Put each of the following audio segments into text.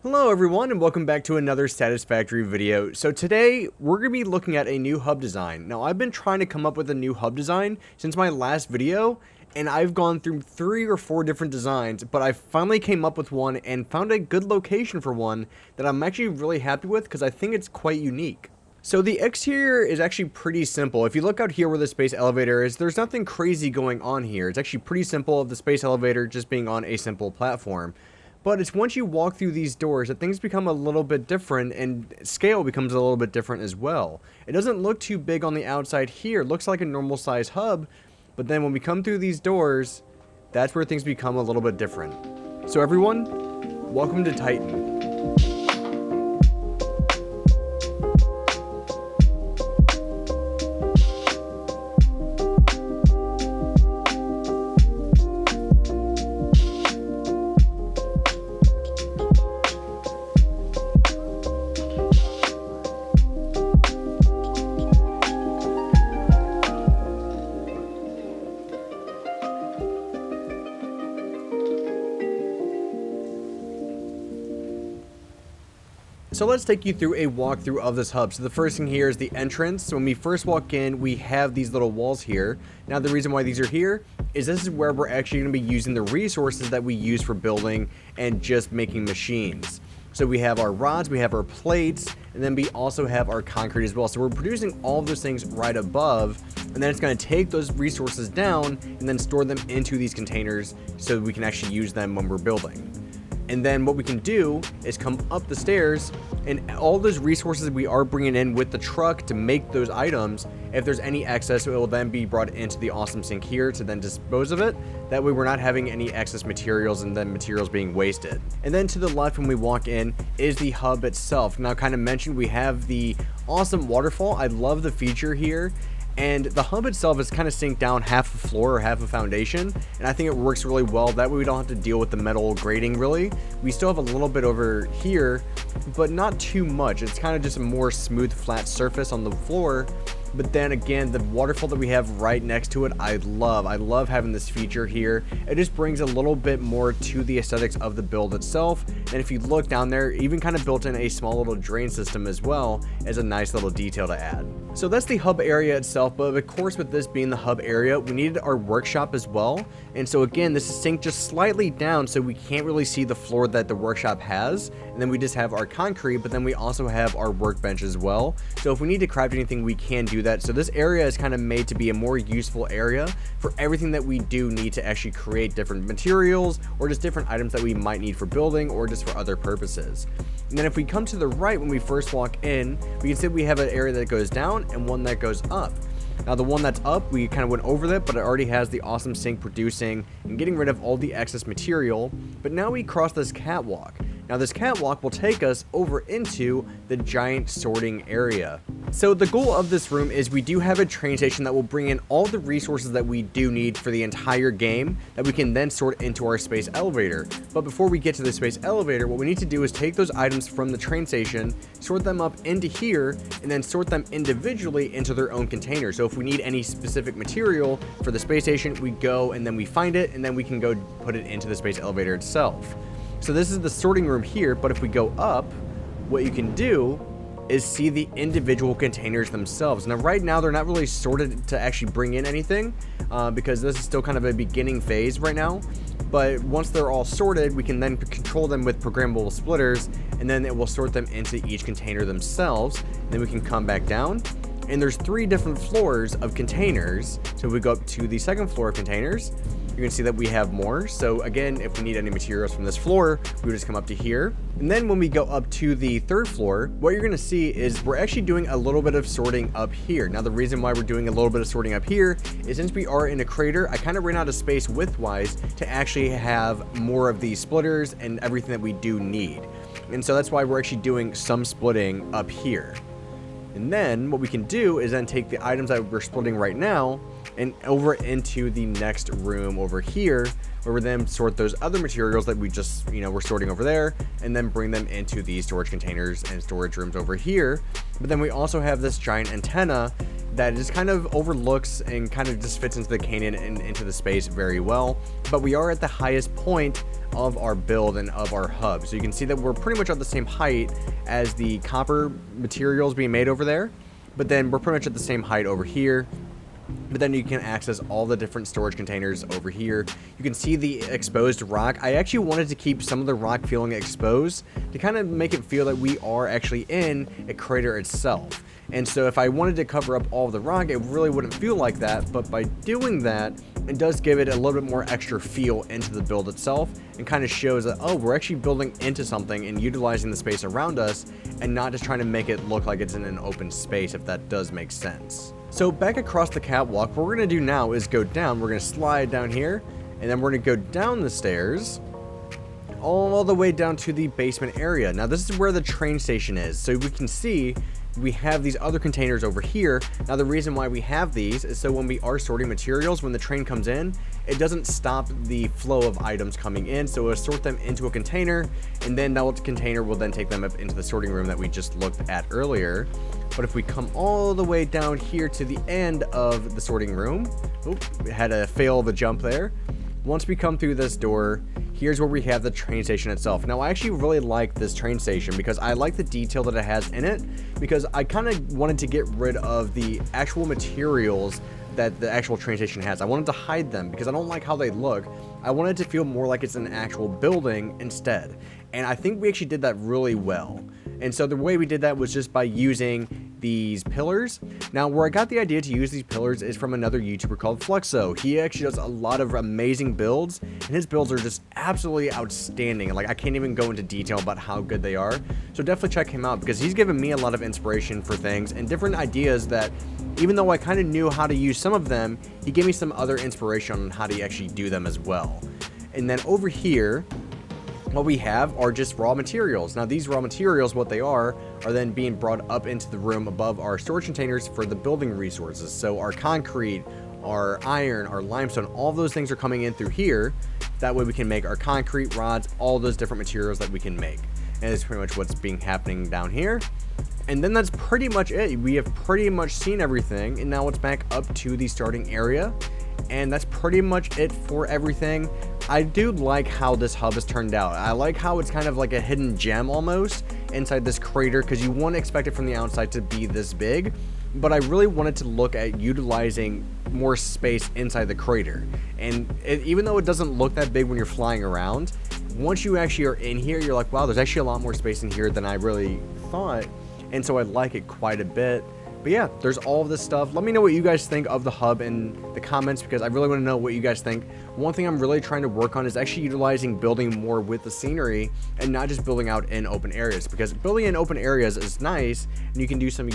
Hello everyone and welcome back to another Satisfactory video. So today we're going to be looking at a new hub design. Now I've been trying to come up with a new hub design since my last video and I've gone through 3 or 4 different designs, but I finally came up with one and found a good location for one that I'm actually really happy with because I think it's quite unique. So the exterior is actually pretty simple. If you look out here where the space elevator is, there's nothing crazy going on here. It's actually pretty simple of the space elevator just being on a simple platform. But it's once you walk through these doors that things become a little bit different and scale becomes a little bit different as well. It doesn't look too big on the outside here. It looks like a normal size hub, but then when we come through these doors, that's where things become a little bit different. So everyone, welcome to Titan. So let's take you through a walkthrough of this hub. So the first thing here is the entrance. So when we first walk in, we have these little walls here. Now the reason why these are here is this is where we're actually going to be using the resources that we use for building and just making machines. So we have our rods, we have our plates, and then we also have our concrete as well. So we're producing all of those things right above, and then it's going to take those resources down and then store them into these containers so we can actually use them when we're building. And then what we can do is come up the stairs and all those resources we are bringing in with the truck to make those items, if there's any excess, it will then be brought into the awesome sink here to then dispose of it. That way we're not having any excess materials and then materials being wasted. And then to the left when we walk in is the hub itself. Now kind of mentioned we have the awesome waterfall. I love the feature here. And the hub itself is kind of synced down half a floor or half a foundation, and I think it works really well. That way we don't have to deal with the metal grating really. We still have a little bit over here, but not too much. It's kind of just a more smooth flat surface on the floor. But then again, the waterfall that we have right next to it, I love having this feature here. It just brings a little bit more to the aesthetics of the build itself. And if you look down there, even kind of built in a small little drain system as well as a nice little detail to add. So that's the hub area itself, but of course with this being the hub area, we needed our workshop as well. And so again, this is synced just slightly down so we can't really see the floor that the workshop has. And then we just have our concrete, but then we also have our workbench as well. So if we need to craft anything, we can do that. So this area is kind of made to be a more useful area for everything that we do need to actually create different materials or just different items that we might need for building or just for other purposes. And then if we come to the right when we first walk in, we can see we have an area that goes down and one that goes up. Now the one that's up, we kind of went over that, but it already has the awesome sink producing and getting rid of all the excess material. But now we cross this catwalk. Now this catwalk will take us over into the giant sorting area. So the goal of this room is we do have a train station that will bring in all the resources that we do need for the entire game that we can then sort into our space elevator. But before we get to the space elevator, what we need to do is take those items from the train station, sort them up into here, and then sort them individually into their own container. So if we need any specific material for the space station, we go and then we find it, and then we can go put it into the space elevator itself. So this is the sorting room here, but if we go up, what you can do is see the individual containers themselves. Now right now they're not really sorted to actually bring in anything because this is still kind of a beginning phase right now. But once they're all sorted, we can then control them with programmable splitters, and then it will sort them into each container themselves. Then we can come back down, and there's 3 different floors of containers. So if we go up to the second floor of containers, you can see that we have more. So again, if we need any materials from this floor, we would just come up to here. And then when we go up to the 3rd floor, what you're gonna see is we're actually doing a little bit of sorting up here. Now the reason why we're doing a little bit of sorting up here is since we are in a crater, I kind of ran out of space width-wise to actually have more of these splitters and everything that we do need. And so that's why we're actually doing some splitting up here. And then what we can do is then take the items that we're splitting right now and over into the next room over here, where we then sort those other materials that we just, we're sorting over there, and then bring them into these storage containers and storage rooms over here. But then we also have this giant antenna that just kind of overlooks and kind of just fits into the canyon and into the space very well. But we are at the highest point of our build and of our hub. So you can see that we're pretty much at the same height as the copper materials being made over there, but then we're pretty much at the same height over here. But then you can access all the different storage containers over here. You can see the exposed rock. I actually wanted to keep some of the rock feeling exposed to kind of make it feel that we are actually in a crater itself. And so if I wanted to cover up all of the rock, it really wouldn't feel like that. But by doing that, it does give it a little bit more extra feel into the build itself, and kind of shows that, oh, we're actually building into something and utilizing the space around us, and not just trying to make it look like it's in an open space, if that does make sense. So back across the catwalk, what we're going to do now is go down. We're going to slide down here, and then we're going to go down the stairs all the way down to the basement area. Now this is where the train station is. So we can see we have these other containers over here. Now the reason why we have these is so when we are sorting materials, when the train comes in, it doesn't stop the flow of items coming in. So it'll sort them into a container, and then that container will then take them up into the sorting room that we just looked at earlier. But if we come all the way down here to the end of the sorting room, we had a fail of a jump there. Once we come through this door, here's where we have the train station itself. Now I actually really like this train station because I like the detail that it has in it, because I kind of wanted to get rid of the actual materials that the actual train station has. I wanted to hide them because I don't like how they look. I wanted to feel more like it's an actual building instead. And I think we actually did that really well. And so the way we did that was just by using these pillars. Now where I got the idea to use these pillars is from another YouTuber called Fluxo. He actually does a lot of amazing builds, and his builds are just absolutely outstanding. Like, I can't even go into detail about how good they are. So definitely check him out, because he's given me a lot of inspiration for things and different ideas that, even though I kind of knew how to use some of them, he gave me some other inspiration on how to actually do them as well. And then over here, what we have are just raw materials. Now these raw materials, what they are then being brought up into the room above our storage containers for the building resources. So our concrete, our iron, our limestone, all those things are coming in through here. That way we can make our concrete, rods, all those different materials that we can make. And it's pretty much what's happening down here. And then that's pretty much it. We have pretty much seen everything, and now it's back up to the starting area. And that's pretty much it for everything. I do like how this hub has turned out. I like how it's kind of like a hidden gem almost inside this crater, because you wouldn't expect it from the outside to be this big. But I really wanted to look at utilizing more space inside the crater. And even though it doesn't look that big when you're flying around, once you actually are in here, you're like, wow, there's actually a lot more space in here than I really thought. And so I like it quite a bit. But yeah, there's all of this stuff. Let me know what you guys think of the hub in the comments, because I really want to know what you guys think. One thing I'm really trying to work on is actually utilizing building more with the scenery and not just building out in open areas, because building in open areas is nice and you can do some,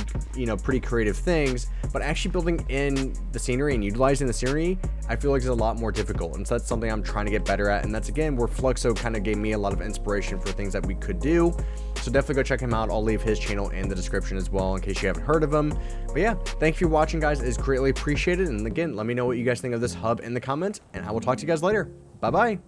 pretty creative things, but actually building in the scenery and utilizing the scenery, I feel like is a lot more difficult. And so that's something I'm trying to get better at. And that's again where Fluxo kind of gave me a lot of inspiration for things that we could do. So definitely go check him out. I'll leave his channel in the description as well in case you haven't heard of him. But yeah, thank you for watching, guys. It's greatly appreciated. And again, let me know what you guys think of this hub in the comments, and I will talk to you guys later. Bye bye.